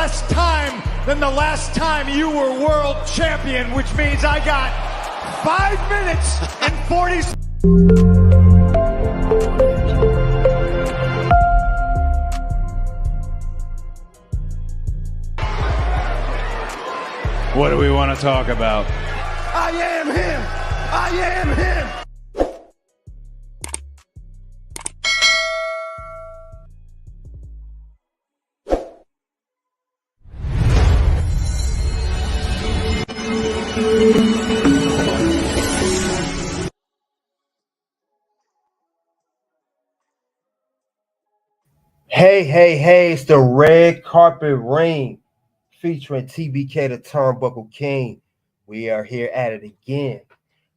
less time than the last time you were world champion, which means I got 5 minutes and 40 seconds. What do we want to talk about? I am him. I am him. Hey, it's the Red Carpet Ring featuring TBK, the Turnbuckle King. We are here at it again.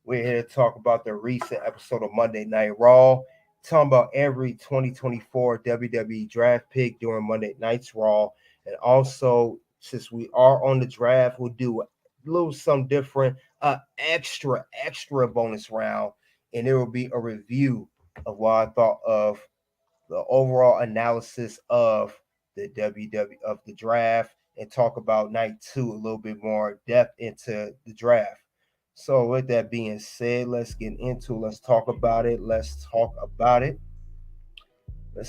We're here to talk about the recent episode of Monday Night Raw, talking about every 2024 WWE Draft pick during Monday Night's Raw. And also, since we are on the draft, we'll do a little something different, extra bonus round. And there will be a review of what I thought of the overall analysis of the of the draft, and talk about night 2 a little bit more depth into the draft. So with that being said, let's get into it. Let's talk about it. Let's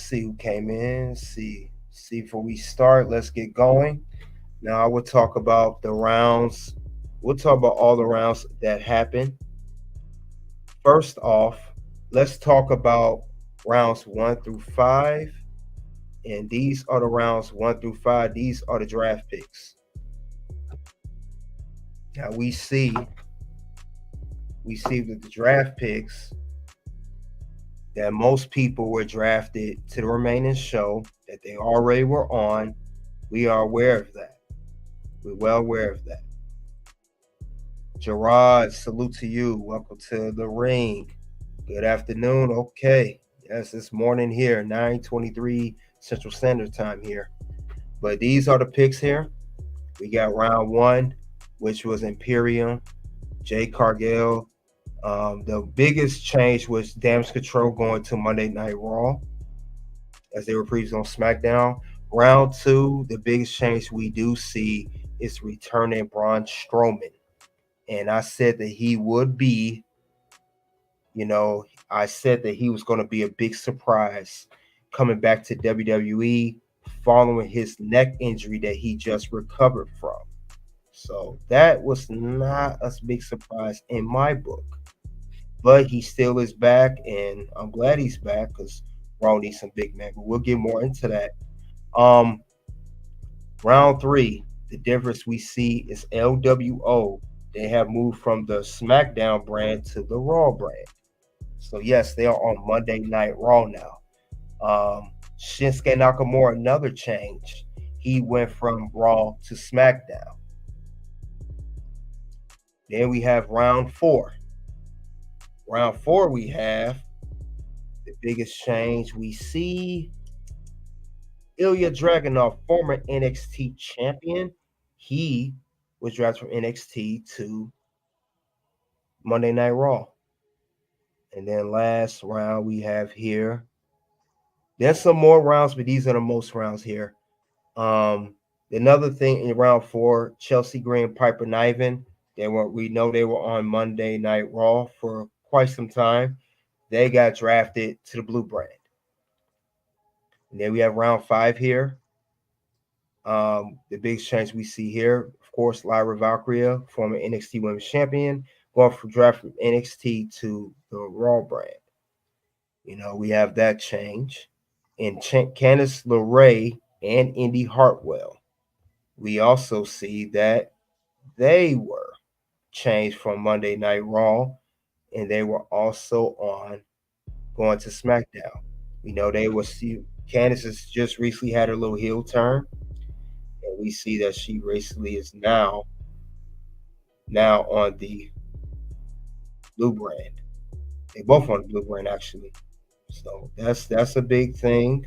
see who came in. See before we start. Let's get going. Now I will talk about the rounds. We'll talk about all the rounds that happened. First off, let's talk about rounds 1 through 5, and these are the rounds 1 through 5. These are the draft picks. Now we see that the draft picks that most people were drafted to the remaining show that they already were on. We are aware of that. We're well aware of that. Gerard, salute to you. Welcome to the ring. Good afternoon. Okay. Yes, it's morning here, 9:23 Central Standard Time here. But these are the picks here. We got round 1, which was Imperium, Jade Cargill. The biggest change was Damage CTRL going to Monday Night Raw, as they were previously on SmackDown. Round 2, the biggest change we do see is returning Braun Strowman. And I said that he would be, I said that he was going to be a big surprise coming back to WWE following his neck injury that he just recovered from. So that was not a big surprise in my book. But he still is back, and I'm glad he's back because Raw needs some big men. But we'll get more into that. Round 3, the difference we see is LWO. They have moved from the SmackDown brand to the Raw brand. So yes, they are on Monday Night Raw now. Shinsuke Nakamura, another change. He went from Raw to SmackDown. Then we have round 4. Round 4, we have the biggest change we see. Ilja Dragunov, former NXT champion. He was drafted from NXT to Monday Night Raw. And then last round we have here. There's some more rounds, but these are the most rounds here. Another thing in round 4, Chelsea Green, Piper Niven. We know they were on Monday Night Raw for quite some time. They got drafted to the Blue brand. And then we have round 5 here. The big change we see here, of course, Lyra Valkyria, former NXT Women's Champion, going from draft from NXT to the Raw brand. We have that change. And Candice LeRae and Indy Hartwell. We also see that they were changed from Monday Night Raw, and they were also on going to SmackDown. We know they were Candice has just recently had her little heel turn, and we see that she recently is now on the Blue brand. They both on the Blue brand actually. So that's a big thing.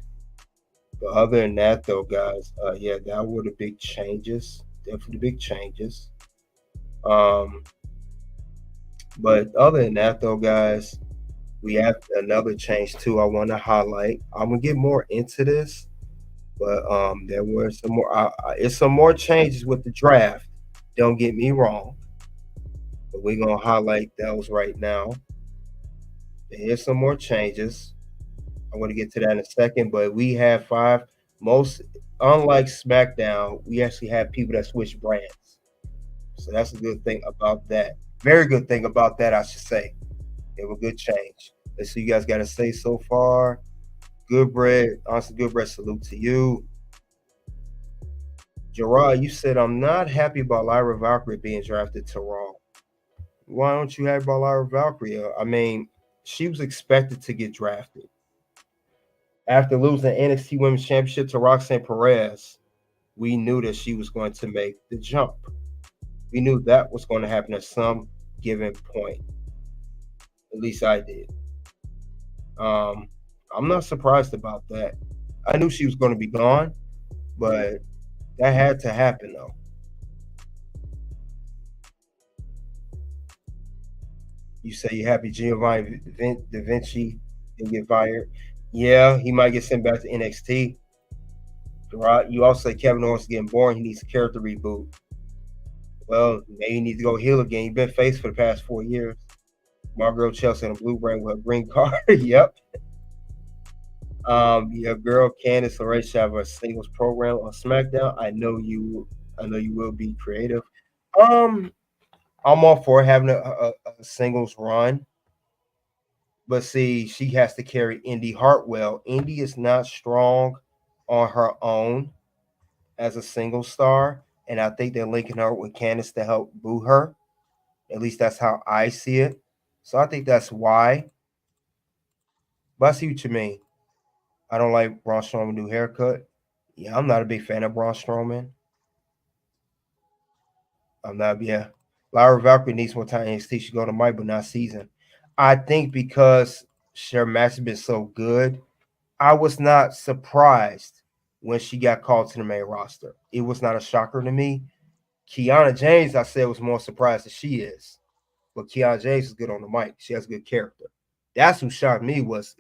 But other than that, though, guys, that were the big changes. Definitely big changes. But other than that, though, guys, we have another change too I want to highlight. I'm gonna get more into this, But there were some more. It's some more changes with the draft. Don't get me wrong, but we're gonna highlight those right now. Here's some more changes. I'm going to get to that in a second, but we have five. Most unlike SmackDown, we actually have people that switch brands, so that's a good thing about that. Very good thing about that, I should say. It was a good change. Let's see, you guys got to say so far. Good bread, honestly, good bread. Salute to you, Gerard. You said I'm not happy about Lyra Valkyria being drafted to Raw. Why don't you have about Lyra Valkyria? I mean, she was expected to get drafted. After losing NXT Women's Championship to Roxanne Perez, we knew that she was going to make the jump. We knew that was going to happen at some given point. At least I did. I'm not surprised about that. I knew she was going to be gone, but that had to happen, though. You say you're happy Giovanni Da Vinci didn't get fired. Yeah, he might get sent back to NXT. Right? You also say Kevin Owens is getting boring. He needs a character reboot. Well, maybe he needs to go heel again. He's been face for the past 4 years. My girl Chelsea on a blue brand with a green card. Yep. Your girl Candice LeRae should have a singles program on SmackDown. I know you will be creative. I'm all for having a singles run. But see, she has to carry Indy Hartwell. Indy is not strong on her own as a single star. And I think they're linking her with Candice to help boo her. At least that's how I see it. So I think that's why. But I see what you mean. I don't like Braun Strowman's new haircut. Yeah, I'm not a big fan of Braun Strowman. I'm not, yeah. Lyra Valkyrie needs more time in NXT. She should go to Mike, but not season. I think because her match has been so good, I was not surprised when she got called to the main roster. It was not a shocker to me. Kiana James, I said, was more surprised than she is. But Kiana James is good on the mic. She has good character. That's who shocked me was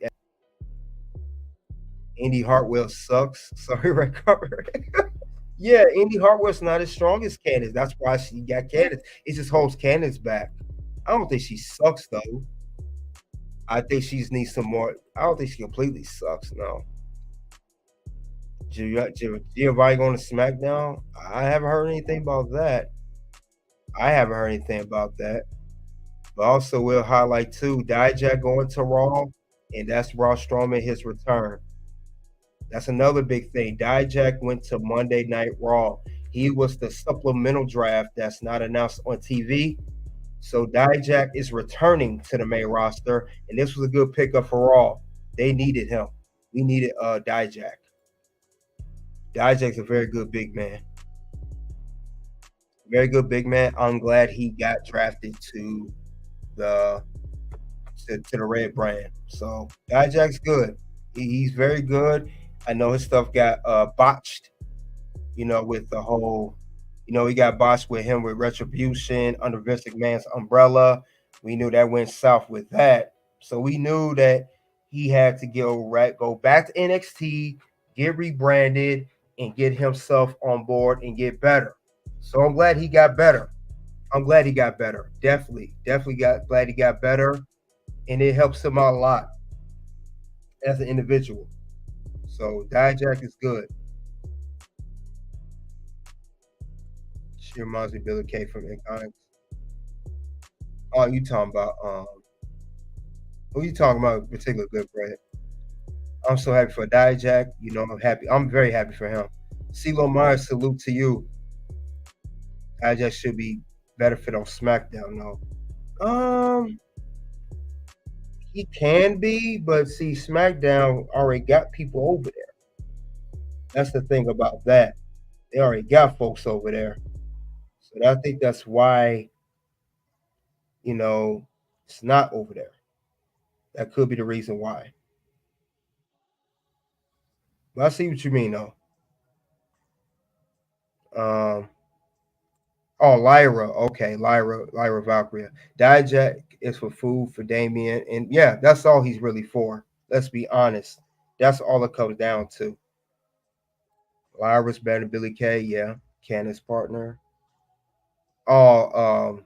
Indy Hartwell sucks. Sorry, recover. Yeah, Indy Hartwell's not as strong as Candice. That's why she got Candice. It just holds Candice back. I don't think she sucks, though. I think she needs some more. I don't think she completely sucks, no. Giovanni going to SmackDown? I haven't heard anything about that. But also, we'll highlight, too, Dijak going to Raw, and that's Braun Strowman, his return. That's another big thing. Dijak went to Monday Night Raw. He was the supplemental draft that's not announced on TV. So Dijak is returning to the main roster, and this was a good pickup for Raw. They needed him. We needed Dijak. Dijak's a very good big man. Very good big man. I'm glad he got drafted to the red brand. So Dijak's good. He's very good. I know his stuff got botched, with the whole, he got botched with him with Retribution under Vince McMahon's umbrella. We knew that went south with that. So we knew that he had to go back to NXT, get rebranded, and get himself on board and get better. So I'm glad he got better. Definitely glad he got better. And it helps him out a lot as an individual. So Dijak is good. She reminds me of Billy Kay from Iconics. Oh, you talking about who you talking about? Particular good bread. I'm so happy for Dijak. I'm happy. I'm very happy for him. CeeLo Myers, salute to you. Dijak should be better fit on SmackDown, though. He can be, but see, SmackDown already got people over there. That's the thing about that. They already got folks over there. So I think that's why, it's not over there. That could be the reason why. But I see what you mean, though. Lyra. Okay, Lyra Valkyria. Dijak is for food for Damien. And yeah, that's all he's really for. Let's be honest. That's all it comes down to. Lyra's better than Billy Kay, yeah. Candace's partner. Oh,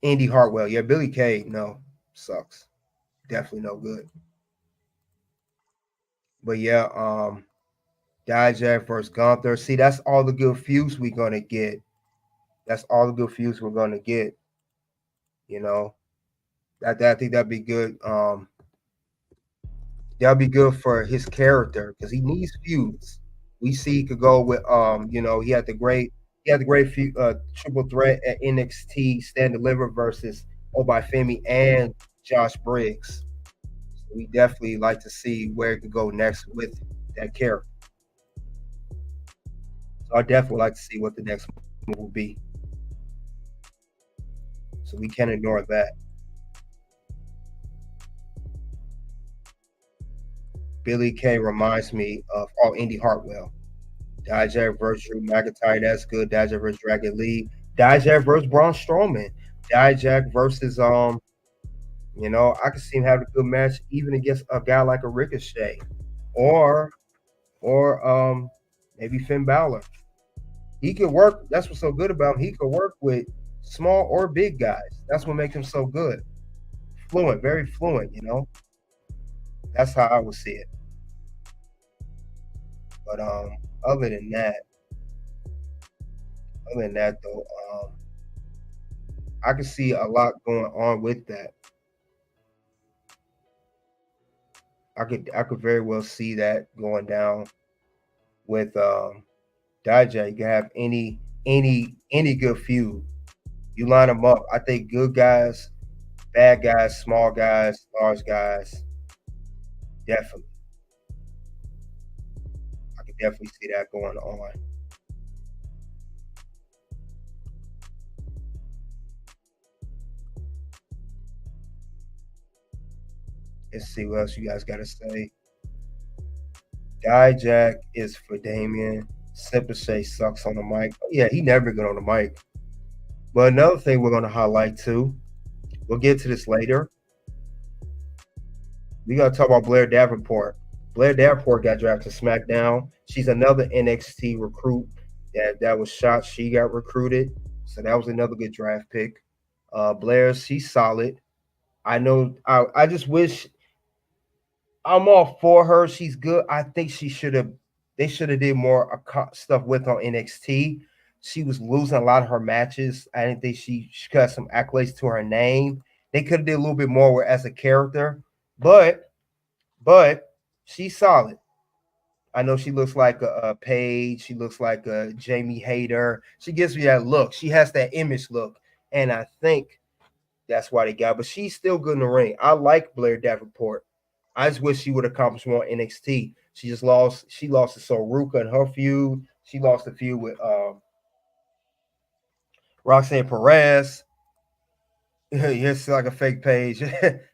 Indy Hartwell. Yeah, Billy Kay, no, sucks. Definitely no good. But yeah, Dijak versus Gunther. See, that's all the good feuds we're gonna get. That's all the good feuds we're gonna get. You know, I think that'd be good. That'd be good for his character because he needs feuds. We see he could go with he had the great feud, triple threat at NXT Stand Deliver versus Obafemi and Josh Briggs. So we definitely like to see where it could go next with that character. So I definitely like to see what the next move will be. So we can't ignore that. Billy Kay reminds me of Indy Hartwell. Dijak versus Drew McIntyre, that's good. Dijak versus Dragon Lee. Dijak versus Braun Strowman. Dijak versus I can see him having a good match even against a guy like a Ricochet, or maybe Finn Balor. He could work. That's what's so good about him. He could work with small or big guys. That's what makes him so good. Fluent, very fluent. That's how I would see it. But other than that though, I can see a lot going on with that. I could very well see that going down with Dijak. You can have any good feud. You line them up. I think good guys, bad guys, small guys, large guys. Definitely. I could definitely see that going on. Let's see what else you guys got to say. Dijak is for Damien. Simple Shay sucks on the mic. Yeah, he never good on the mic. But another thing we're going to highlight too, we'll get to this later. We got to talk about Blair Davenport. Blair Davenport got drafted to SmackDown. She's another NXT recruit that was shot. She got recruited. So that was another good draft pick. Blair, she's solid. I know. I just wish I'm all for her. She's good. I think they should have did more stuff with her on NXT. She was losing a lot of her matches. I didn't think she got some accolades to her name. They could have did a little bit more as a character, but she's solid. I know she looks like a Paige. She looks like a Jamie Hayter. She gives me that look. She has that image look, and I think that's why they got. But she's still good in the ring. I like Blair Davenport. I just wish she would accomplish more in NXT. She just lost. She lost to Soruka in her feud. She lost a feud with Roxanne Perez. Here's like a fake page.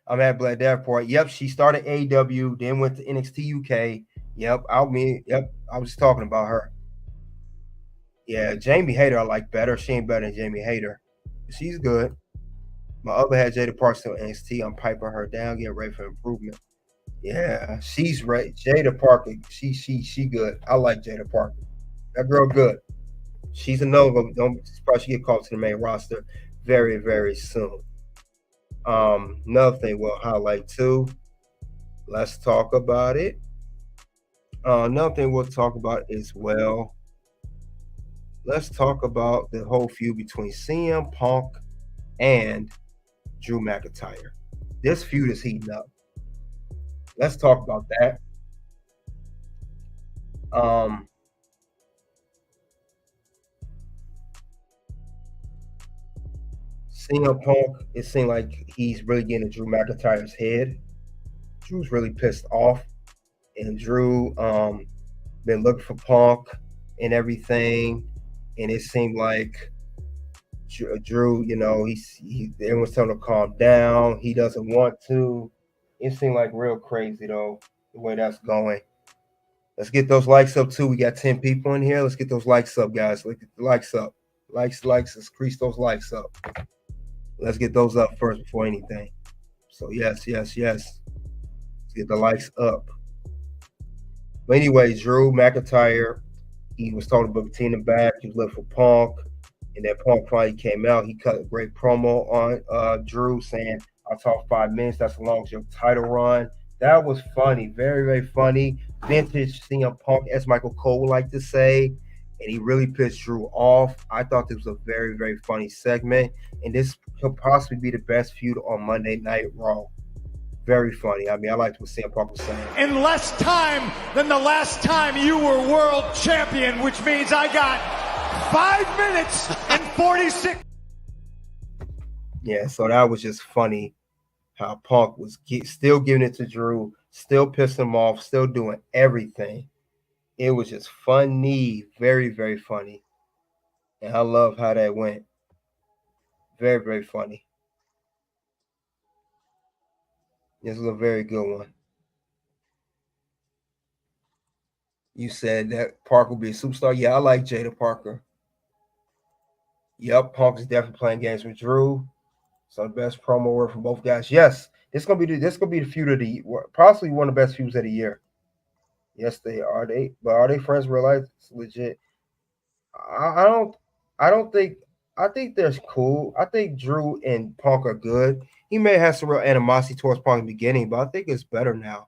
I'm at Blair Davenport. Yep, she started AEW, then went to NXT UK. Yep, I was just talking about her. Yeah, Jamie Hayter I like better. She ain't better than Jamie Hayter. She's good. My other had Jada Park still NXT. I'm piping her down, getting ready for improvement. Yeah, she's right. Jada Parker, she good. I like Jada Parker. That girl good. She's a Nova. Don't surprise she get called to the main roster very, very soon. Another thing we'll highlight too. Let's talk about it. Another thing we'll talk about as well. Let's talk about the whole feud between CM Punk and Drew McIntyre. This feud is heating up. Let's talk about that. CM Punk, it seemed like he's really getting in Drew McIntyre's head. Drew's really pissed off, and Drew been looking for Punk and everything, and it seemed like Drew, everyone's telling him to calm down. He doesn't want to. It seemed like real crazy though, the way that's going. Let's get those likes up too. We got 10 people in here. Let's get those likes up, guys. Let's get the likes up. Likes, let's increase those likes up. Let's get those up first before anything. So yes. Let's get the likes up. But anyway, Drew McIntyre, he was told to book Tina back. He was looking for Punk. And then Punk finally came out. He cut a great promo on Drew saying, I'll talk 5 minutes. That's as long as your title run. That was funny. Very, very funny. Vintage CM Punk, as Michael Cole would like to say. And he really pissed Drew off. I thought this was a very, very funny segment. And this could possibly be the best feud on Monday Night Raw. Very funny. I mean, I liked what CM Punk was saying. In less time than the last time you were world champion, which means I got 5 minutes and 46. Yeah, so that was just funny how Punk was still giving it to Drew, still pissing him off, still doing everything. It was just funny. Very, very funny. And I love how that went. Very, very funny. This was a very good one. You said that Parker will be a superstar. Yeah, I like Jada Parker. Yep, Punk is definitely playing games with Drew. So the best promo word from both guys. Yes, this gonna be the feud of the possibly one of the best feuds of the year. Yes, they are. But are they friends real life? It's legit. I think they're cool. I think Drew and Punk are good. He may have some real animosity towards Punk in the beginning, but I think it's better now.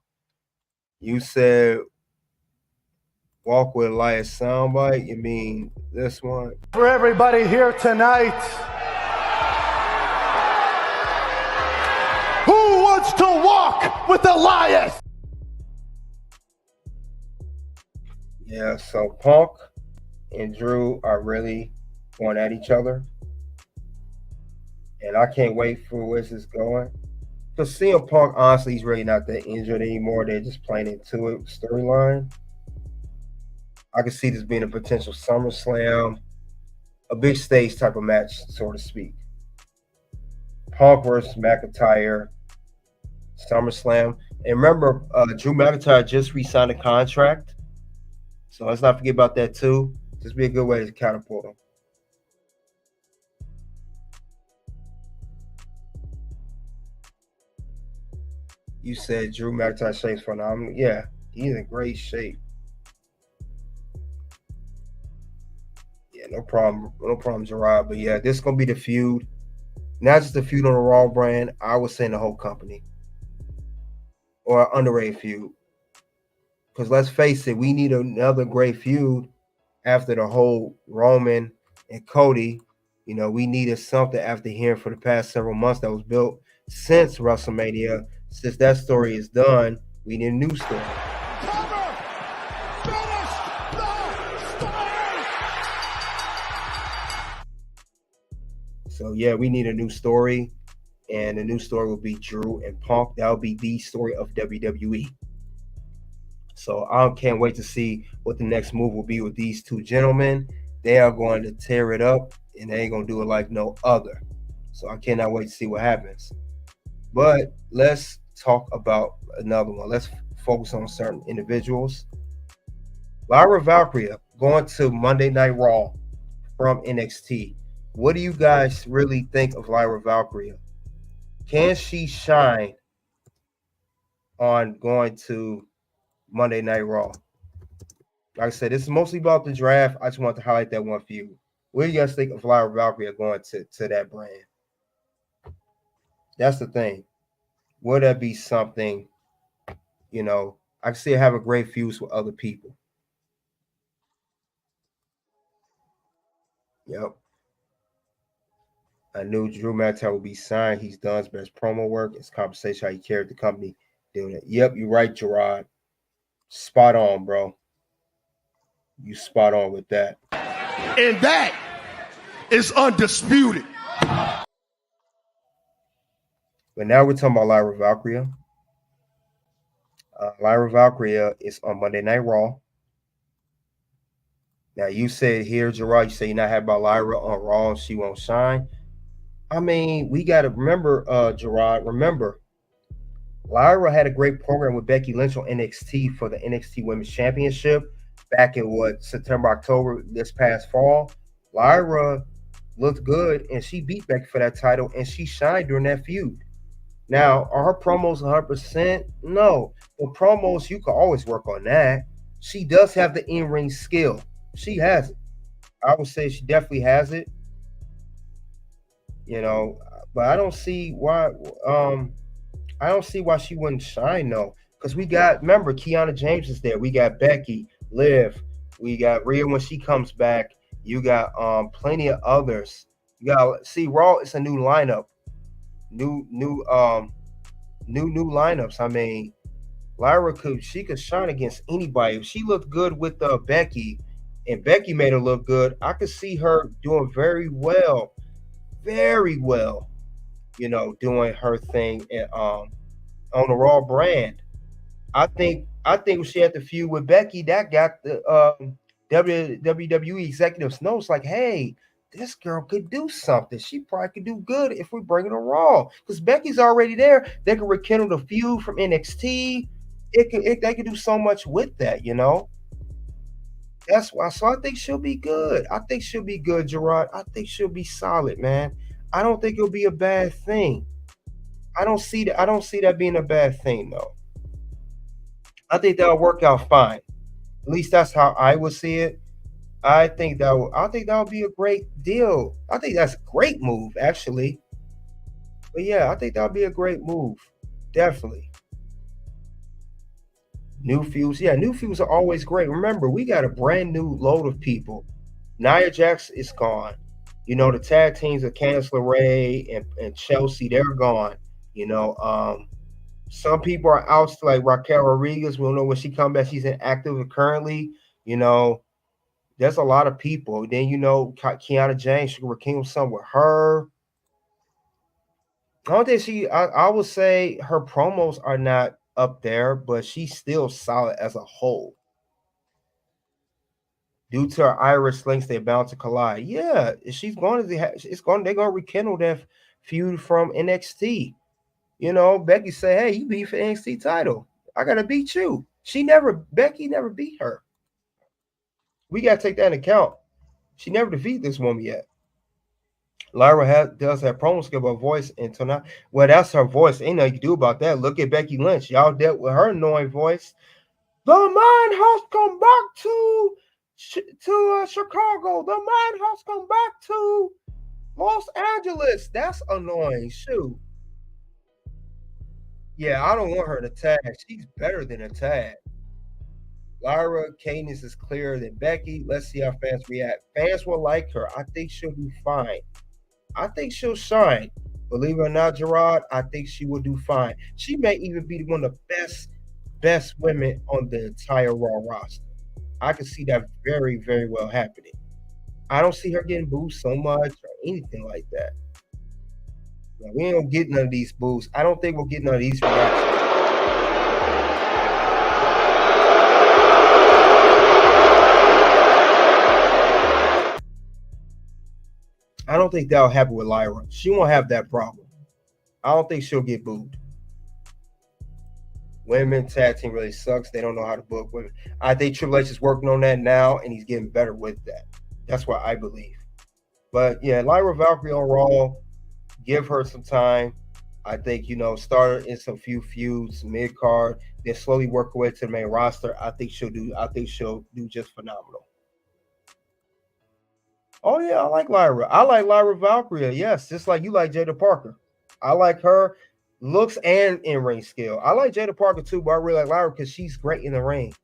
You said Walk with Elias soundbite. You mean this one? For everybody here tonight, who wants to walk with Elias? Yeah, so Punk and Drew are really going at each other. And I can't wait for where this is going. Because CM Punk, honestly, he's really not that injured anymore. They're just playing into it storyline. I can see this being a potential SummerSlam, a big stage type of match, so to speak. Punk versus McIntyre, SummerSlam. And remember, Drew McIntyre just re-signed a contract. So let's not forget about that too. Just be a good way to catapult him. You said Drew McIntyre shape's phenomenal. Yeah, he's in great shape. Yeah, no problem, Gerard. But yeah, this is gonna be the feud. Not just the feud on the Raw brand. I would say in the whole company, or an underrated feud. Because let's face it, we need another great feud after the whole Roman and Cody. You know, we needed something after hearing for the past several months that was built since WrestleMania. Since that story is done, we need a new story. So yeah, we need a new story, and the new story will be Drew and Punk. That will be the story of WWE. So I can't wait to see what the next move will be with these two gentlemen. They are going to tear it up, and they ain't gonna do it like no other. So I cannot wait to see what happens. But let's talk about another one. Let's focus on certain individuals. Lyra Valkyria going to Monday Night Raw from NXT. What do you guys really think of Lyra Valkyria? Can she shine on going to Monday Night Raw? Like I said, this is mostly about the draft. I just want to highlight that one feud. What do you guys think of Lyra Valkyria going to that brand? That's the thing. Would that be something, you know, I can see her have a great fuse with other people. Yep. I knew Drew McIntyre would be signed. He's done his best promo work. It's compensation how he carried the company doing it. Yep, you're right, Gerard. Spot on, bro. You spot on with that. And that is undisputed. But now we're talking about Lyra Valkyria. Lyra Valkyria is on Monday Night Raw. Now, you said here, Gerard, you say you're not happy about Lyra on Raw and she won't shine. I mean, we got to remember, Gerard, Lyra had a great program with Becky Lynch on NXT for the NXT Women's Championship back in September, October this past fall. Lyra looked good and she beat Becky for that title and she shined during that feud. Now, are her promos 100%? No. The promos, you can always work on that. She does have the in-ring skill. She has it. I would say she definitely has it. You know, but I don't see why. I don't see why she wouldn't shine though. Because we got, remember, Kiana James is there. We got Becky, Liv, we got Rhea when she comes back. You got plenty of others. You got see Raw. It's a new lineup, new lineups. I mean, Lyra could shine against anybody. If she looked good with Becky, and Becky made her look good, I could see her doing very well. You know, doing her thing on the Raw brand. I think when she had the feud with Becky, that got the WWE executives notes like, hey, this girl could do something. She probably could do good if we bring her to Raw. Because Becky's already there. They can rekindle the feud from NXT. They can do so much with that, you know. That's why. So I think she'll be good. I think she'll be good, Gerard. I think she'll be solid, man. I don't think it'll be a bad thing. I don't see that being a bad thing, though. I think that'll work out fine. At least that's how I would see it. I think that'll be a great deal. I think that's a great move, actually. But yeah, I think that'll be a great move. Definitely. New feuds. Yeah, new feuds are always great. Remember, we got a brand new load of people. Nia Jax is gone. You know, the tag teams of Candice LeRae and Chelsea, they're gone. You know, some people are out, like Raquel Rodriguez. We don't know when she come back. She's inactive currently. You know, there's a lot of people. Then, you know, Kiana James, she can rekindle some with her. I don't think I would say her promos are not up there, but she's still solid as a whole. Due to her Irish links, they're bound to collide. Yeah, she's going to they're going to rekindle that feud from NXT. You know, Becky say, hey, you beat for NXT title. I gotta beat you. Becky never beat her. We gotta take that into account. She never defeated this woman yet. Lyra does have promo skill, but voice until now. Well, that's her voice. Ain't nothing you can do about that. Look at Becky Lynch. Y'all dealt with her annoying voice. The man has come back to Chicago. The man has come back to Los Angeles. That's annoying. Shoot. Yeah, I don't want her to tag. She's better than a tag. Lyra cadence is clearer than Becky. Let's see how fans react. Fans will like her. I think she'll be fine. I think she'll shine. Believe it or not, Gerard, I think she will do fine. She may even be one of the best women on the entire Raw roster. I can see that very, very well happening. I don't see her getting booed so much or anything like that. We don't get none of these boos. I don't think we'll get none of these reactions. I don't think that'll happen with Lyra. She won't have that problem. I don't think she'll get booed. Women tag team really sucks. They don't know how to book women. I think Triple H is working on that now, and he's getting better with that. That's what I believe. But yeah, Lyra Valkyria on Raw. Give her some time. I think, you know, start her in some few feuds, mid card, then slowly work her way to the main roster. I think she'll do just phenomenal. Oh yeah, I like Lyra. I like Lyra Valkyria. Yes, just like you like Jada Parker. I like her looks and in-ring skill. I like Jada Parker too, but I really like Lyra because she's great in the ring.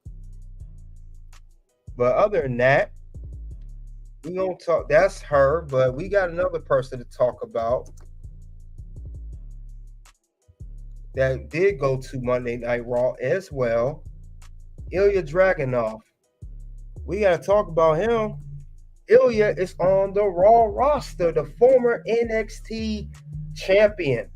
But other than that, we gonna talk. That's her, but we got another person to talk about that did go to Monday Night Raw as well. Ilja Dragunov. We got to talk about him. Ilja is on the Raw roster, the former NXT champion.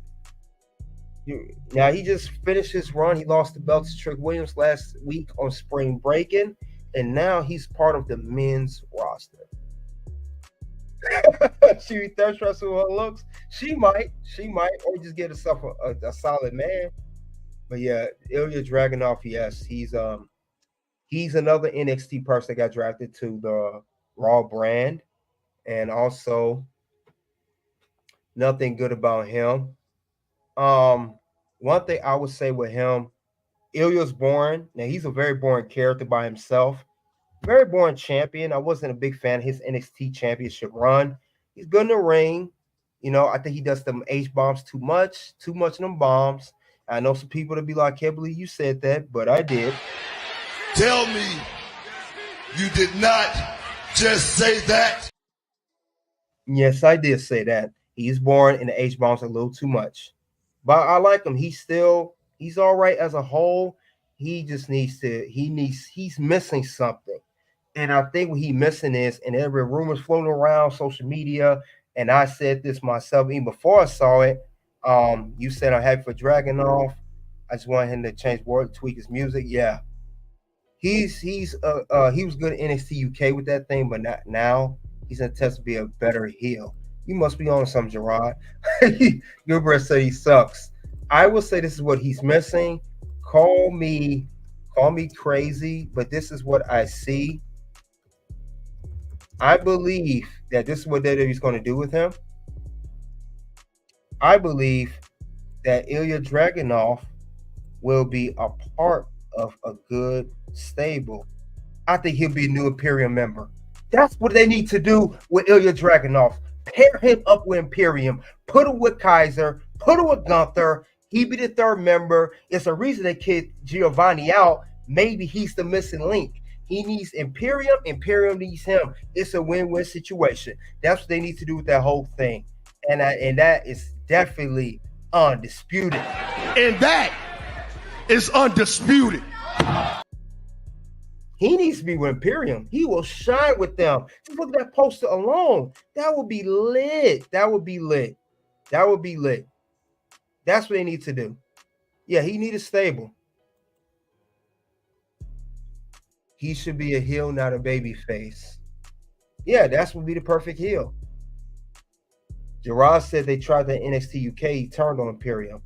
Now, he just finished his run. He lost the belt to Trick Williams last week on Spring Breaking, and now he's part of the men's roster. She thirst wrestle with her looks. She might, or just get herself a solid man. But yeah, Ilja Dragunov, yes, he's another NXT person that got drafted to the Raw brand, and also nothing good about him. One thing I would say with him, Ilja's boring. Now, he's a very boring character by himself. Very boring champion. I wasn't a big fan of his NXT championship run. He's good in the ring. You know, I think he does them H-bombs too much of them bombs. I know some people to be like, I can't believe you said that, but I did. Tell me you did not just say that. Yes, I did say that. He's boring and the H-bombs are a little too much. But I like him. He's all right as a whole. He just he's missing something. And I think what he's missing is, and there were rumors floating around social media, and I said this myself even before I saw it. You said I'm happy for Dragunov. I just want him to change word, tweak his music. Yeah. He was good at NXT UK with that thing, but not now. He's gonna test to be a better heel. You must be on something, Gerard. Gilbert said he sucks. I will say this is what he's missing. Call me crazy, but this is what I see. I believe that this is what WWE's going to do with him. I believe that Ilja Dragunov will be a part of a good stable. I think he'll be a new Imperium member. That's what they need to do with Ilja Dragunov. Pair him up with Imperium. Put him with Kaiser. Put him with Gunther. He be the third member. It's a reason they kicked Giovanni out. Maybe he's the missing link. He needs Imperium. Imperium needs him. It's a win-win situation. That's what they need to do with that whole thing. And that is definitely undisputed. And that is undisputed. He needs to be with Imperium. He will shine with them. Just look at that poster alone. That would be lit. That would be lit. That would be lit. That's what they need to do. Yeah, he needs a stable. He should be a heel, not a baby face. Yeah, that's would be the perfect heel. Gerard said they tried the NXT UK. He turned on Imperium.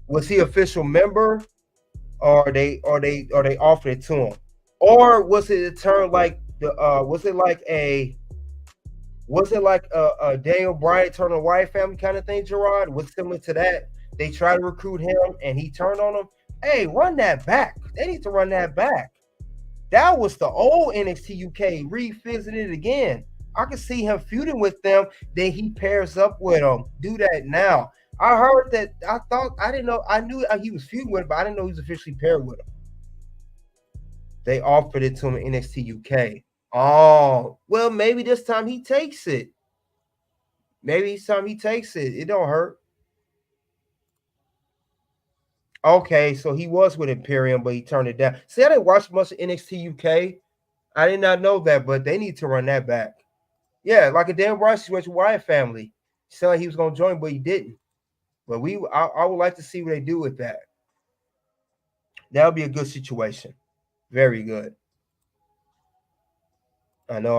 Was he official member, or they offered it to him, or was it a turn like the was it like a Daniel Bryan turn on Wyatt family kind of thing? Gerard was similar to that. They tried to recruit him and he turned on them. Hey, run that back. They need to run that back. That was the old NXT UK. Revisit it again. I can see him feuding with them. Then he pairs up with them. Do that now. I heard that. I didn't know. I knew he was feuding with him, but I didn't know he was officially paired with him. They offered it to him in NXT UK. Oh, well, maybe this time he takes it. Maybe this time he takes it. It don't hurt. Okay, so he was with Imperium, but he turned it down. See, I didn't watch much of NXT UK. I did not know that, but they need to run that back. Yeah, like a Dan Bryan situation with Wyatt family. He said like he was going to join, but he didn't. But I would like to see what they do with that. That would be a good situation. Very good. I know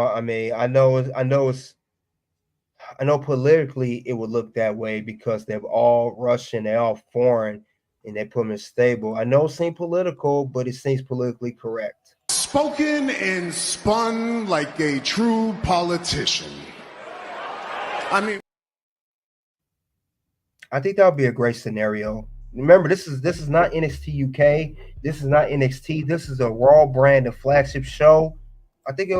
politically it would look that way because they're all Russian, they're all foreign, and they put them in stable. I know it seems political, but it seems politically correct. Spoken and spun like a true politician. I think that would be a great scenario. Remember, this is not NXT UK. This is not NXT. This is a Raw brand, a flagship show. I think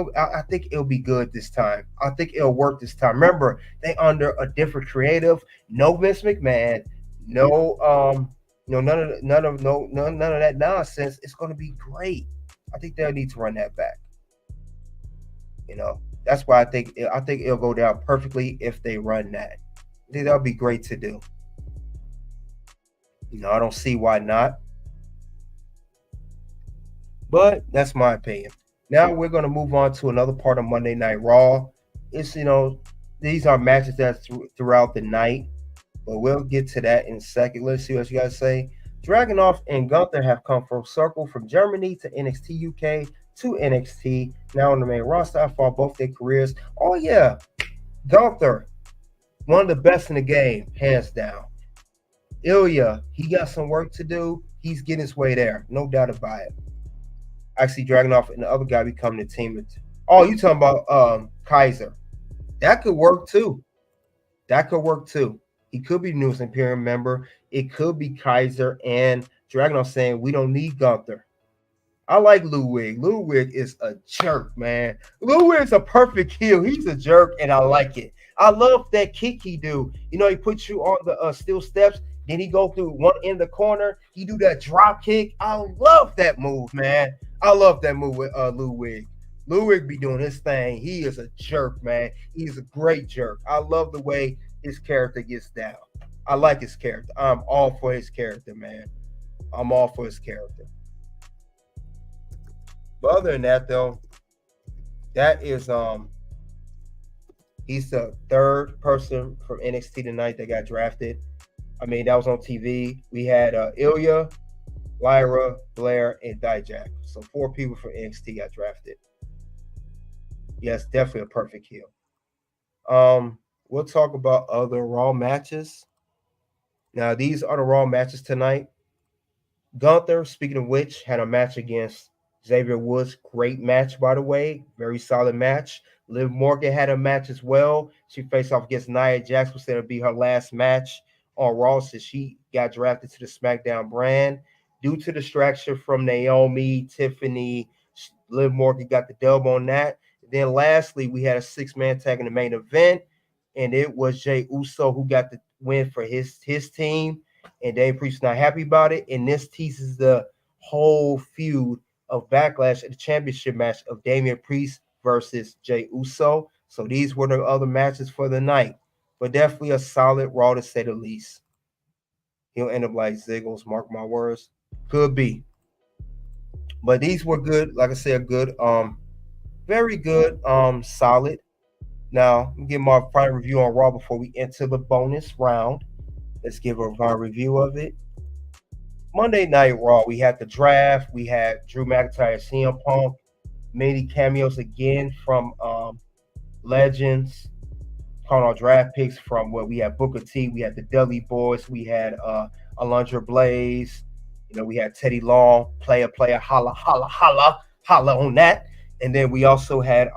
it'll be good this time. I think it'll work this time. Remember, they under a different creative. No Vince McMahon. No none of that nonsense. It's going to be great. I think they'll need to run that back. That's why I think it'll go down perfectly if they run that. I think that'll be great to do. I don't see why not. But that's my opinion. Now we're going to move on to another part of Monday Night Raw. It's, these are matches that's throughout the night, but we'll get to that in a second. Let's see what you guys say. Dragunov and Gunther have come full circle from Germany to NXT UK to NXT. Now on the main roster for both their careers. Oh, yeah. Gunther, one of the best in the game, hands down. Ilja, he got some work to do. He's getting his way there. No doubt about it. I see Dragunov and the other guy becoming the team. Oh, you talking about Kaiser. That could work too. He could be the newest Imperium member. It could be Kaiser and Dragunov saying we don't need Gunther. I like Ludwig. Ludwig is a jerk, man. Ludwig's a perfect heel. He's a jerk, and I like it. I love that kick he do. You know, he puts you on the steel steps, then he go through one end of the corner. He do that drop kick. I love that move, man. I love that move with Ludwig. Ludwig be doing his thing. He is a jerk, man. He's a great jerk. I love the way his character gets down. I like his character. I'm all for his character, man. I'm all for his character. But other than that, though, that is he's the third person from NXT tonight that got drafted. I mean, that was on TV. We had Ilja, Lyra, Blair, and Dijak. So 4 people from NXT got drafted. Yes, definitely a perfect heel. We'll talk about other Raw matches. Now, these are the Raw matches tonight. Gunther, speaking of which, had a match against Xavier Woods. Great match, by the way. Very solid match. Liv Morgan had a match as well. She faced off against Nia Jax, which said it'd be her last match on Raw since she got drafted to the SmackDown brand. Due to distraction from Naomi, Tiffany, Liv Morgan got the dub on that. Then lastly, we had a 6-man tag in the main event, and it was Jey Uso who got the win for his team, and Damian Priest not happy about it. And this teases the whole feud of Backlash at the championship match of Damian Priest versus Jey Uso. So these were the other matches for the night, but definitely a solid Raw to say the least. He'll end up like Ziggles, mark my words. Could be. But these were good. Like I said, good. Very good. Solid. Now, let me give my final review on Raw before we enter the bonus round. Let's give a final review of it. Monday Night Raw, we had the draft. We had Drew McIntyre, CM Punk. Many cameos again from Legends. On our draft picks from where we had Booker T, we had the Dudley Boys, we had Alundra Blaze, you know, we had Teddy Long, player, holla on that. And then we also had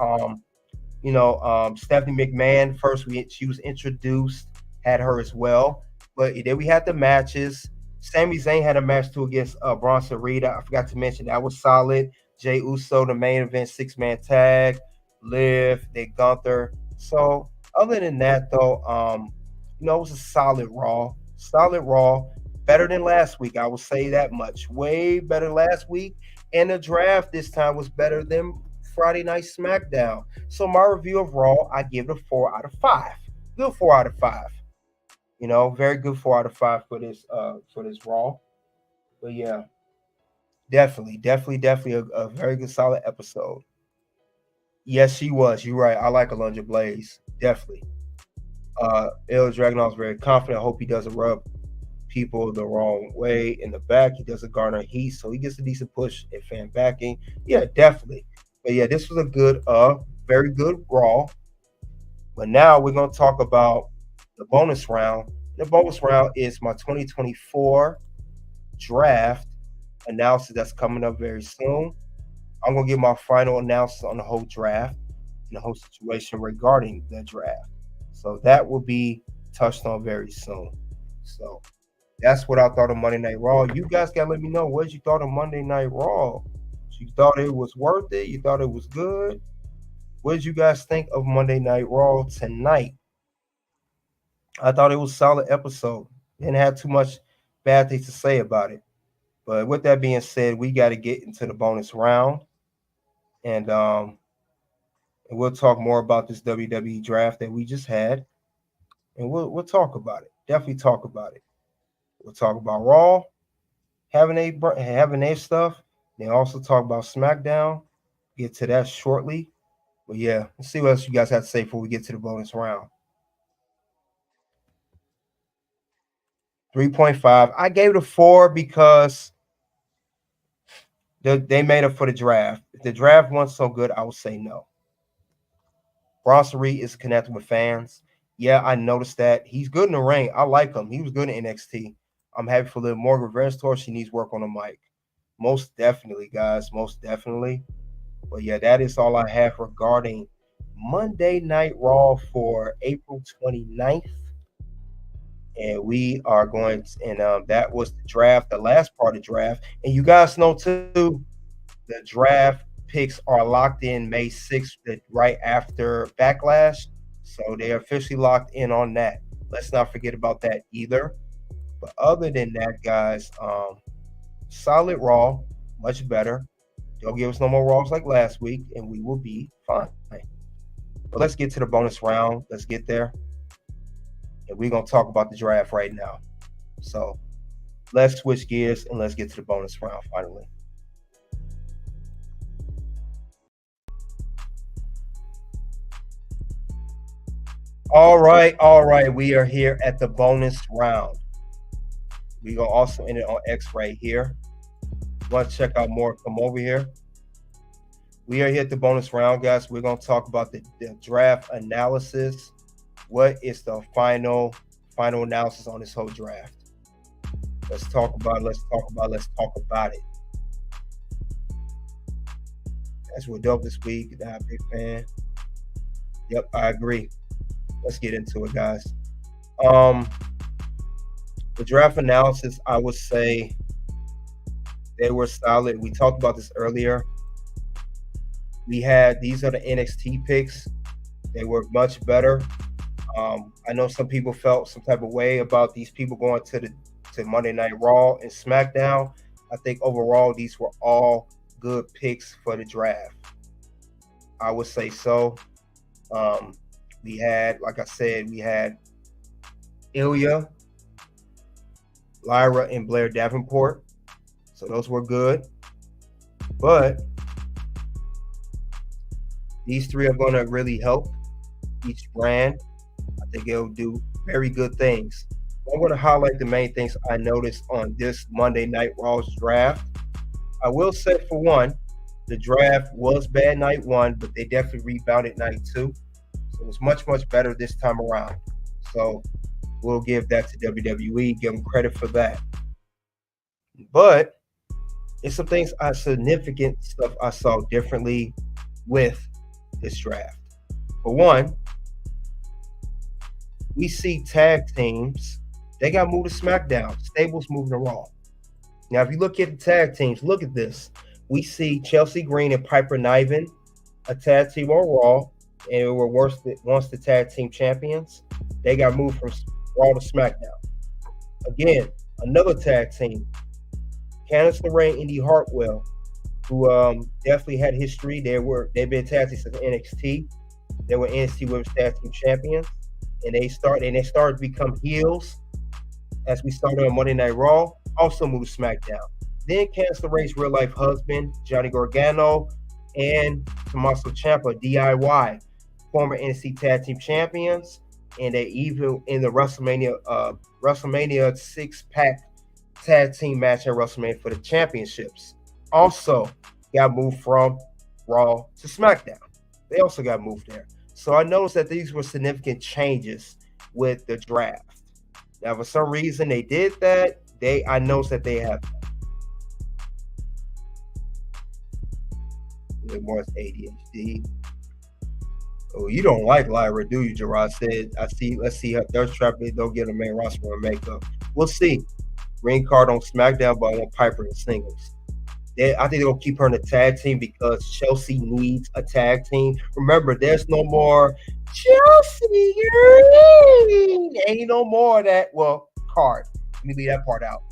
Stephanie McMahon. First, she was introduced, had her as well. But then we had the matches. Sami Zayn had a match too against Bronson Reed. I forgot to mention that was solid. Jey Uso, the main event 6-man tag. Liv, then Gunther. So other than that, though, it was a solid Raw. Solid Raw. Better than last week. I will say that much. Way better than last week. And the draft this time was better than Friday Night SmackDown. So my review of Raw, I give it a 4 out of 5. Good 4 out of 5. Very good 4 out of 5 for this Raw. But yeah, definitely a very good solid episode. Yes, she was. You're right. I like Alundra Blaze. Definitely. Ilja Dragunov is very confident. I hope he doesn't rub people the wrong way in the back. He doesn't garner heat, so he gets a decent push and fan backing. Yeah, definitely. But yeah, this was a good, very good Raw. But now we're going to talk about the bonus round. The bonus round is my 2024 draft analysis that's coming up very soon. I'm going to give my final analysis on the whole draft and the whole situation regarding the draft. So that will be touched on very soon. So that's what I thought of Monday Night Raw. You guys got to let me know what you thought of Monday Night Raw. You thought it was worth it? You thought it was good? What did you guys think of Monday Night Raw tonight? I thought it was a solid episode. Didn't have too much bad things to say about it. But with that being said, we got to get into the bonus round. And we'll talk more about this WWE draft that we just had. And we'll talk about it. Definitely talk about it. We'll talk about Raw, having their stuff. Then also talk about SmackDown. Get to that shortly. But yeah, let's see what else you guys have to say before we get to the bonus round. 3.5. I gave it a 4 because they made up for the draft. If the draft wasn't so good, I would say no. Bronson Reed is connected with fans. Yeah, I noticed that. He's good in the ring. I like him. He was good in NXT. I'm happy for Liv Morgan. Revenge Tour, she needs work on the mic. Most definitely, guys. Most definitely. But yeah, that is all I have regarding Monday Night Raw for April 29th. And we are going to, and that was the draft, the last part of the draft. And you guys know too, the draft picks are locked in May 6th, right after Backlash. So they're officially locked in on that. Let's not forget about that either. But other than that, guys, solid Raw, much better. Don't give us no more Raws like last week, and we will be fine. But let's get to the bonus round. Let's get there. And we're going to talk about the draft right now. So let's switch gears and let's get to the bonus round finally. All right. We are here at the bonus round. We're going to also end it on X right here. Want to check out more, come over here. We are here at the bonus round, guys. We're going to talk about the draft analysis. What is the final analysis on this whole draft? Let's talk about it. That's what dope this week. Not a big fan. Yep, I agree. Let's get into it, guys. The draft analysis, I would say they were solid. We talked about this earlier. These are the NXT picks. They were much better. I know some people felt some type of way about these people going to Monday Night Raw and SmackDown. I think overall these were all good picks for the draft. I would say so. We had, like I said, we had Ilja, Lyra, and Blair Davenport. So those were good. But these three are going to really help each brand. I think it'll do very good things. I'm going to highlight the main things I noticed on this Monday Night Raw's draft. I will say, for one, the draft was bad night one, but they definitely rebounded night two. So it was much, much better this time around. So we'll give that to WWE, give them credit for that. But it's some things, significant stuff I saw differently with this draft. For one, we see tag teams, they got moved to SmackDown. Stables moving to Raw. Now, if you look at the tag teams, look at this. We see Chelsea Green and Piper Niven, a tag team on Raw, and it were once the tag team champions. They got moved from Raw to SmackDown. Again, another tag team, Candice LeRae and Indy Hartwell, who definitely had history. They've been tag teams since NXT. They were NXT Women's Tag Team Champions, and they started to become heels as we started on Monday Night Raw. Also moved to SmackDown. Then Candice LeRae's real life husband, Johnny Gargano, and Tommaso Ciampa, DIY, former NXT Tag Team Champions, and they even in the WrestleMania 6-pack tag team match at WrestleMania for the championships. Also got moved from Raw to SmackDown. They also got moved there. So I noticed that these were significant changes with the draft. Now, for some reason, they did that. I noticed that they have more ADHD. Oh, you don't like Lyra, do you, Gerard said? Let's see her thirst trap. Don't get a main roster or makeup. We'll see. Green card on SmackDown, but I want Piper in singles. I think they're going to keep her in the tag team because Chelsea needs a tag team. Remember, there's no more Chelsea. Ain't no more of that. Well, card. Let me leave that part out.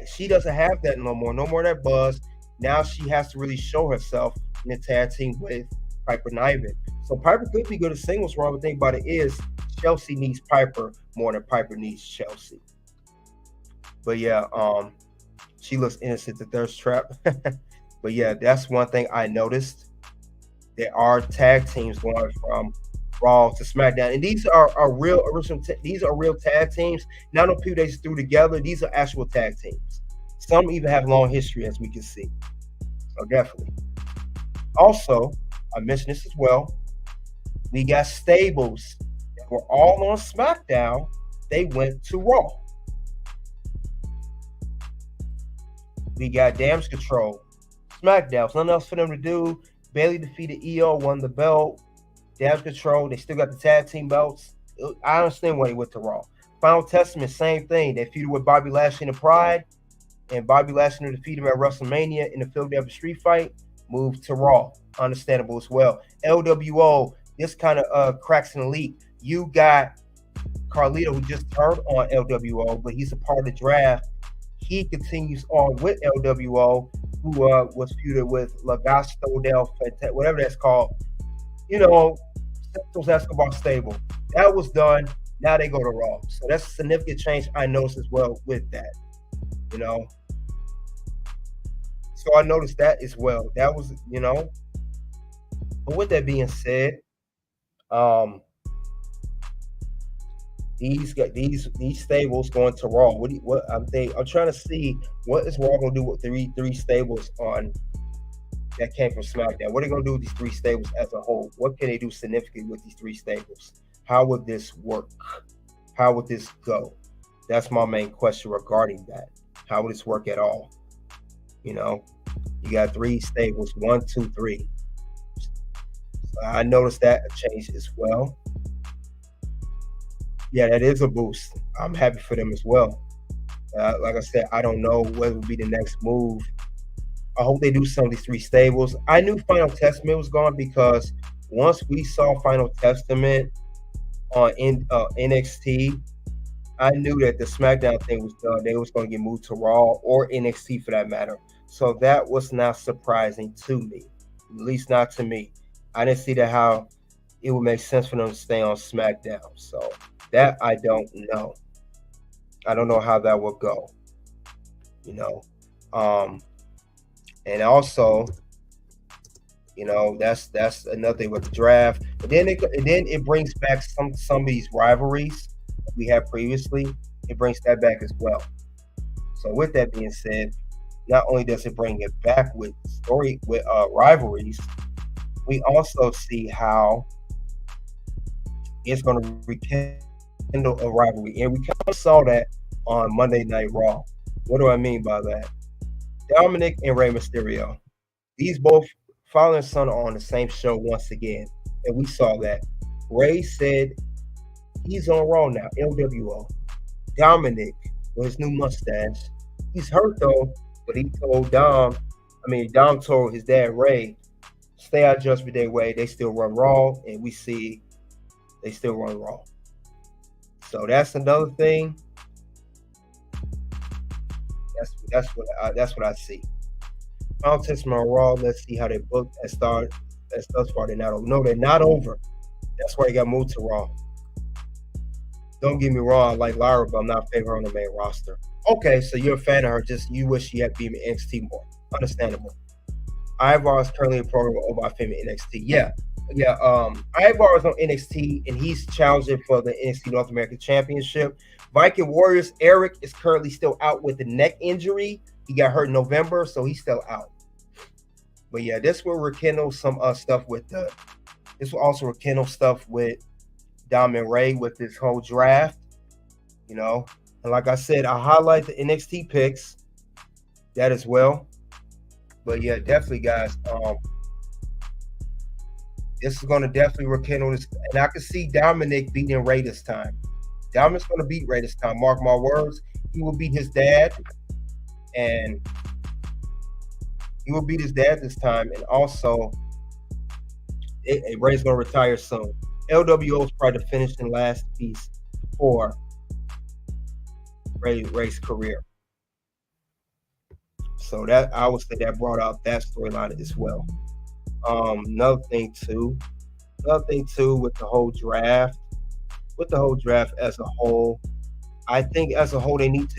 She doesn't have that no more. No more of that buzz. Now she has to really show herself in the tag team with Piper Niven. So Piper could be good at singles. Wrong, but the thing about it is Chelsea needs Piper more than Piper needs Chelsea. But yeah, she looks innocent to thirst trap. But yeah, that's one thing I noticed. There are tag teams going from Raw to SmackDown, and these are real original. These are real tag teams. Not no people they just threw together. These are actual tag teams. Some even have long history, as we can see. So definitely. Also, I mentioned this as well. We got stables that were all on SmackDown. They went to Raw. We got Damage CTRL, SmackDown. Nothing else for them to do. Bayley defeated EO, won the belt. Damage CTRL, they still got the tag team belts. I understand why they went to Raw. Final Testament, same thing. They feuded with Bobby Lashley in the Pride, and Bobby Lashley defeated him at WrestleMania in the Philadelphia Street Fight. Moved to Raw, understandable as well. LWO, this kind of cracks in the leak. You got Carlito, who just turned on LWO, but he's a part of the draft. He continues on with LWO, who was feuded with Lagasto del Fente, whatever that's called. You know, Santos Escobar stable. That was done. Now they go to Raw. So that's a significant change I noticed as well with that. You know. So I noticed that as well. That was, you know. But with that being said, these stables going to Raw. I'm trying to see what is Raw gonna do with three stables on that came from SmackDown. What are they gonna do with these three stables as a whole? What can they do significantly with these three stables? How would this work? How would this go? That's my main question regarding that. How would this work at all? You know, you got three stables, 1, 2, 3. So I noticed that change as well. Yeah, that is a boost. I'm happy for them as well. Like I said, I don't know what will be the next move. I hope they do some of these three stables. I knew Final Testament was gone because once we saw Final Testament on NXT, I knew that the SmackDown thing was done. They was going to get moved to Raw or NXT for that matter. So that was not surprising to me, at least not to me. I didn't see that how it would make sense for them to stay on SmackDown. So that I don't know. I don't know how that will go. You know, and also, you know, that's another thing with the draft. And then it brings back some of these rivalries that we had previously. It brings that back as well. So with that being said, not only does it bring it back with rivalries, we also see how it's going to rekindle a rivalry, and we kind of saw that on Monday Night Raw. What do I mean by that? Dominic and Rey Mysterio, these both father and son are on the same show once again, and we saw that. Rey said he's on Raw now, LWO. Dominic, with his new mustache, he's hurt though, but he told Dom told his dad Rey, stay out of Judgment Day way. They still run Raw, and we see they still run Raw. So that's another thing. That's what I see. Final Testament Raw. Let's see how they book and start. That's thus far. They're not over. No, they're not over. That's why they got moved to Raw. Don't get me wrong, I like Lyra, but I'm not a favorite on the main roster. Okay, so you're a fan of her. Just you wish she had been in NXT more. Understandable. Ivar is currently a program over our favorite NXT. Yeah. Ivar is on NXT and he's challenging for the NXT North American Championship. Viking Warriors, Eric is currently still out with the neck injury. He got hurt in November, so he's still out. But yeah, this will rekindle some stuff with this will also rekindle stuff with Dom and Rey with this whole draft. You know, and like I said, I highlight the NXT picks, that as well. But yeah, definitely, guys. This is going to definitely rekindle this, and I can see Dominic beating Rey this time. Dominic's going to beat Rey this time. Mark my words. He will beat his dad, and he will beat his dad this time. And also, Rey's going to retire soon. LWO is probably the finishing last piece for Rey's career. So that I would say that brought out that storyline as well. Another thing too with the whole draft as a whole, I think as a whole they need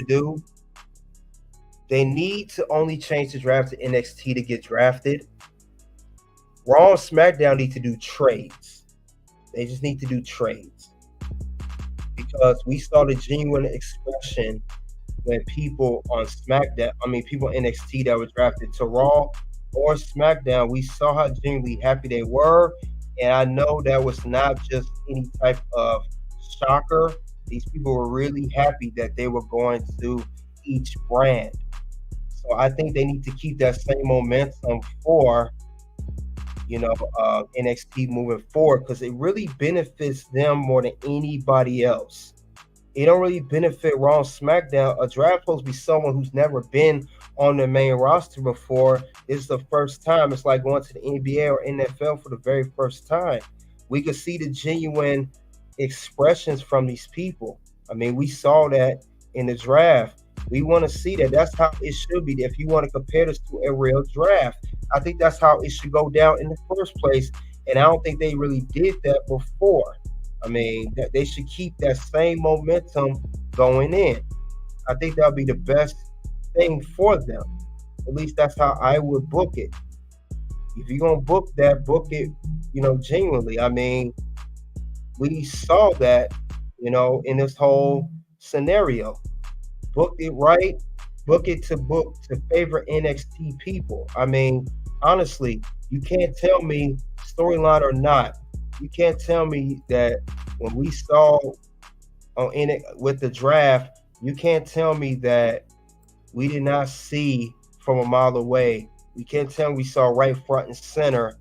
to only change the draft to NXT to get drafted. Raw and SmackDown need to do trades. They just need to do trades, because we saw the genuine expression when people on people in NXT that were drafted to Raw or SmackDown, we saw how genuinely happy they were. And I know that was not just any type of shocker. These people were really happy that they were going to each brand. So I think they need to keep that same momentum for, NXT moving forward, because it really benefits them more than anybody else. It don't really benefit Raw and SmackDown. A draft supposed to be someone who's never been on the main roster before. It's the first time. It's like going to the NBA or NFL for the very first time. We could see the genuine expressions from these people. I mean, we saw that in the draft. We want to see that. That's how it should be. If you want to compare this to a real draft, I think that's how it should go down in the first place. And I don't think they really did that before. I mean, that they should keep that same momentum going in. I think that'll be the best thing for them. At least that's how I would book it. If you're gonna book it, genuinely. I mean, we saw that, in this whole scenario. Book it right, book it to favor NXT people. I mean, honestly, you can't tell me, storyline or not, you can't tell me that when we saw in it with the draft, you can't tell me that we did not see from a mile away. You can't tell me we saw right front and center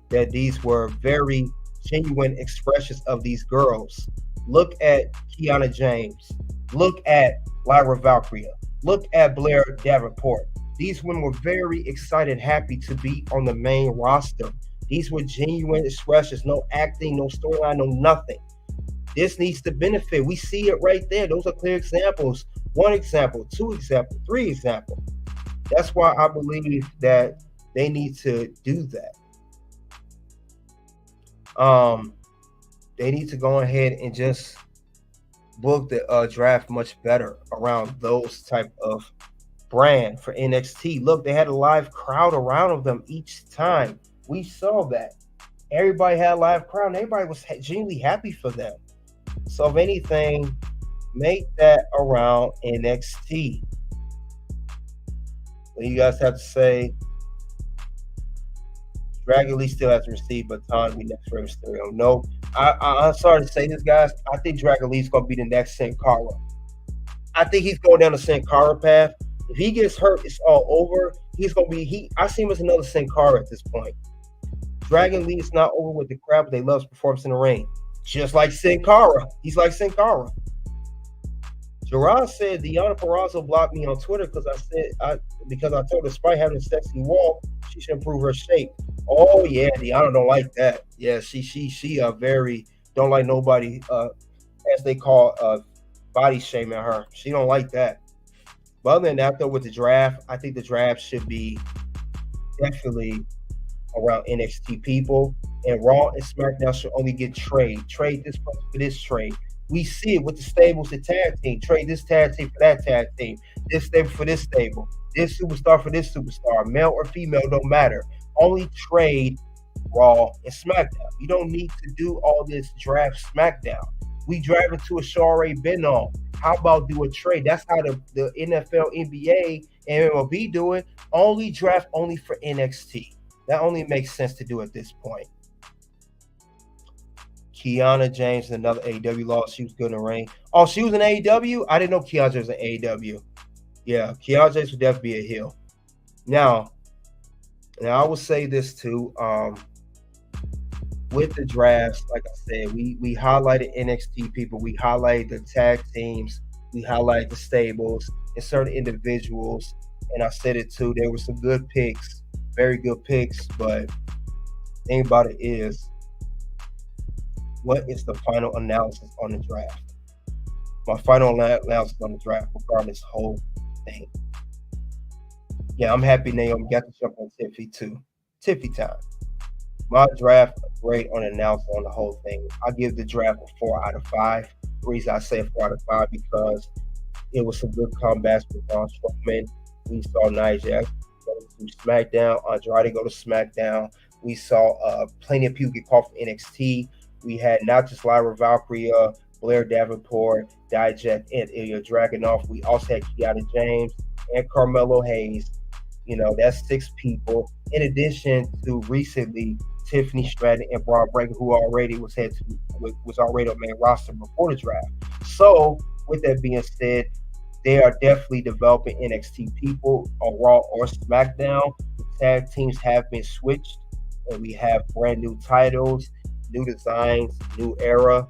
that these were very genuine expressions of these girls. Look at Kiana James. Look at Lyra Valkyria. Look at Blair Davenport. These women were very excited, happy to be on the main roster. These were genuine expressions, no acting, no storyline, no nothing. This needs to benefit. We see it right there. Those are clear examples. 1 example, 2 example, 3 example. That's why I believe that they need to do that. They need to go ahead and just book the draft much better around those type of brand for NXT. Look, they had a live crowd around them each time. We saw that. Everybody had a live crowd and everybody was genuinely happy for them. So if anything, make that around NXT. What do you guys have to say? Dragon Lee still has to receive baton. We next Rey Mysterio. No, I'm sorry to say this, guys. I think Dragon Lee's going to be the next Sin Cara. I think he's going down the Sin Cara path. If he gets hurt, it's all over. He's going to be. I see him as another Sin Cara at this point. Dragon Lee is not over with the crowd, but they love his performance in the ring. Just like Sin Cara. He's like Sin Cara. Gerard said Deonna Purrazzo blocked me on Twitter because I told her despite having a sexy walk, she should improve her shape. Oh yeah, Deonna don't like that. Yeah, she very don't like nobody as they call body shaming her. She don't like that. But other than that, though, with the draft, I think the draft should be definitely around NXT people, and Raw and SmackDown should only get trade this person for this trade. We see it with the stables, the tag team. Trade this tag team for that tag team. This stable for this stable. This superstar for this superstar. Male or female, don't matter. Only trade Raw and SmackDown. You don't need to do all this draft SmackDown. We driving to a show already been on. How about do a trade? That's how the NFL, NBA, and MLB do it. Only draft only for NXT. That only makes sense to do at this point. Kiana James, another AEW loss. She was good in the ring. Oh, she was in AEW? I didn't know Kiana James was in AEW. Yeah, Kiana James would definitely be a heel. Now I will say this too. With the drafts, like I said, we highlighted NXT people. We highlighted the tag teams. We highlighted the stables and certain individuals. And I said it too. There were some good picks, very good picks. But the thing about it is, what is the final analysis on the draft? My final analysis on the draft regarding this whole thing. Yeah, I'm happy Naomi got to jump on Tiffy too. Tiffy time. My draft grade on analysis on the whole thing. I give the draft a 4 out of 5. The reason I say 4 out of 5 because it was some good comebacks with Braun Strowman. We saw Dijak go to SmackDown, Andrade go to SmackDown. We saw plenty of people get called from NXT. We had not just Lyra Valkyria, Blair Davenport, Dijak, and Ilja Dragunov. We also had Kiana James and Carmelo Hayes. That's 6 people. In addition to recently Tiffany Stratton and Braun Breaker, who already was already on main roster before the draft. So, with that being said, they are definitely developing NXT people on Raw or SmackDown. The tag teams have been switched, and we have brand new titles, new designs, new era.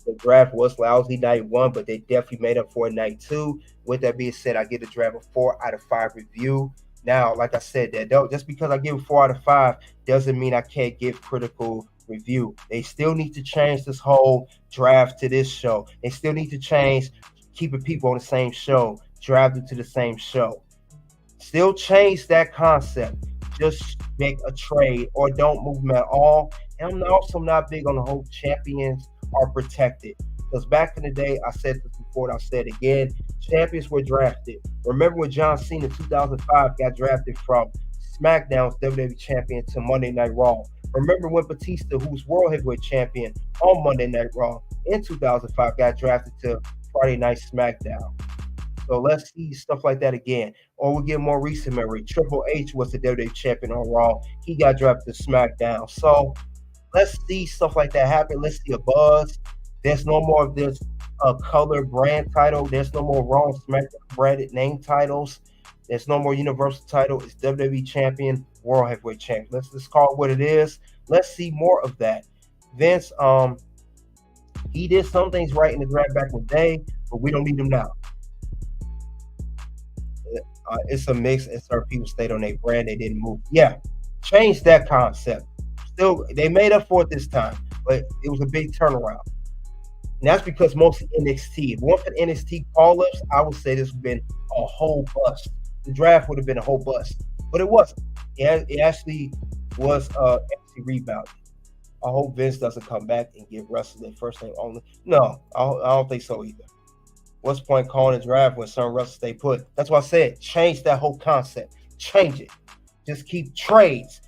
The draft was lousy night 1, but they definitely made up for it night 2. With that being said, I give the draft a 4 out of 5 review. Now, like I said, just because I give it 4 out of 5 doesn't mean I can't give critical review. They still need to change this whole draft to this show. They still need to change keeping people on the same show, drafted to the same show. Still change that concept. Just make a trade or don't move them at all. And I'm also not big on the whole champions are protected. Because back in the day, I said this before and I'll say it again, champions were drafted. Remember when John Cena in 2005 got drafted from SmackDown's WWE champion to Monday Night Raw? Remember when Batista, who's World Heavyweight Champion on Monday Night Raw in 2005, got drafted to Friday Night SmackDown? So let's see stuff like that again. Or we'll get more recent memory. Triple H was the WWE champion on Raw. He got drafted to SmackDown. So let's see stuff like that happen. Let's see a buzz. There's no more of this color brand title. There's no more Raw and SmackDown branded name titles. There's no more Universal title. It's WWE Champion, World Heavyweight Champion. Let's just call it what it is. Let's see more of that. Vince, he did some things right in the draft back in the day, but we don't need him now. It's a mix, and certain people stayed on their brand. They didn't move. Yeah, change that concept. Still, they made up for it this time, but it was a big turnaround. And that's because mostly NXT. If it weren't for NXT call-ups, I would say this would have been a whole bust. The draft would have been a whole bust, but it wasn't. It actually was actually rebounded. I hope Vince doesn't come back and give wrestlers their first name only. No, I don't think so either. What's the point calling a draft when some wrestlers stay put? That's why I said change that whole concept. Change it. Just keep trades.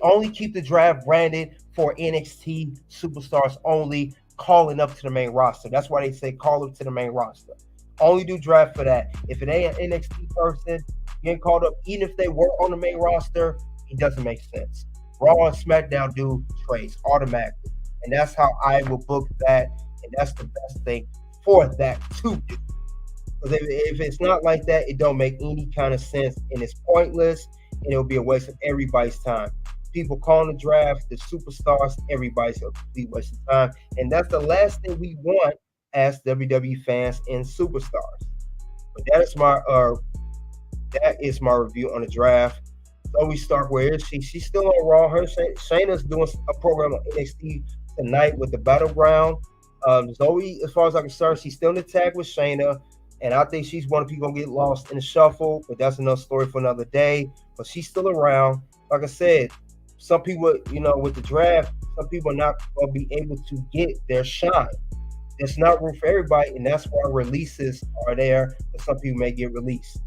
Only keep the draft branded for NXT superstars only calling up to the main roster. That's why they say call up to the main roster. Only do draft for that. If it ain't an NXT person getting called up, even if they were on the main roster, it doesn't make sense. Raw and SmackDown do trades automatically. And that's how I will book that. And that's the best thing for that to do. Because if it's not like that, it don't make any kind of sense. And it's pointless. And it'll be a waste of everybody's time. People calling the draft, the superstars, everybody's a complete waste of time. And that's the last thing we want as WWE fans and superstars. But that is my review on the draft. Zoe Stark, where is she? She's still on Raw. Shayna's doing a program on NXT tonight with the Battleground. Zoe, as far as I'm concerned, she's still in the tag with Shayna. And I think she's one of the people going to get lost in the shuffle. But that's another story for another day. But she's still around. Like I said, some people, with the draft, some people are not going to be able to get their shine. It's not room for everybody, and that's why releases are there, but some people may get released.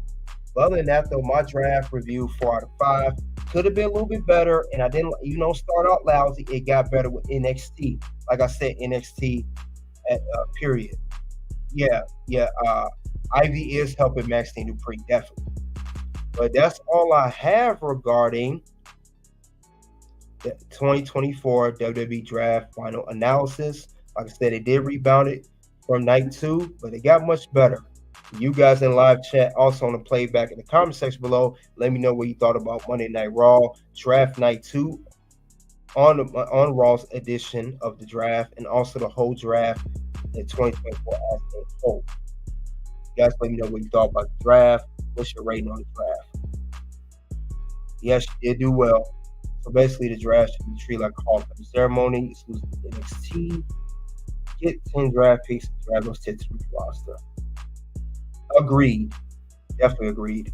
But other than that, though, my draft review 4 out of 5 could have been a little bit better, and I didn't, start out lousy. It got better with NXT. Like I said, NXT at period. Yeah. Ivy is helping Maxine Dupree, definitely. But that's all I have regarding the 2024 WWE Draft final analysis. Like I said, it did rebound it from night 2, but it got much better. You guys in live chat, also on the playback in the comment section below, let me know what you thought about Monday Night Raw Draft Night 2 on Raw's edition of the draft, and also the whole draft in 2024 as a whole. You guys let me know what you thought about the draft. What's your rating on the draft? Yes, you did do well. So basically, the draft should be treated like a Hall of Fame ceremony. Exclusive to NXT. Get 10 draft picks and drag those 10 to the roster. Agreed. Definitely agreed.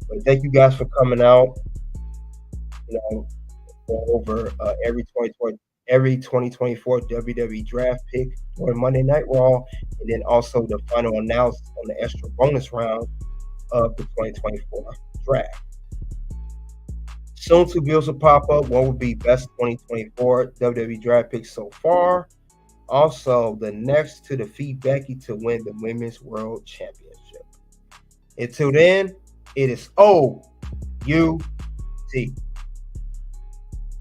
But thank you guys for coming out. Go over every 2024 WWE draft pick during Monday Night Raw, and then also the final analysis on the extra bonus round of the 2024 draft. Soon 2 bills will pop up. One will be best 2024 WWE draft picks so far. Also, the next to defeat Becky to win the Women's World Championship. Until then, it is OUT.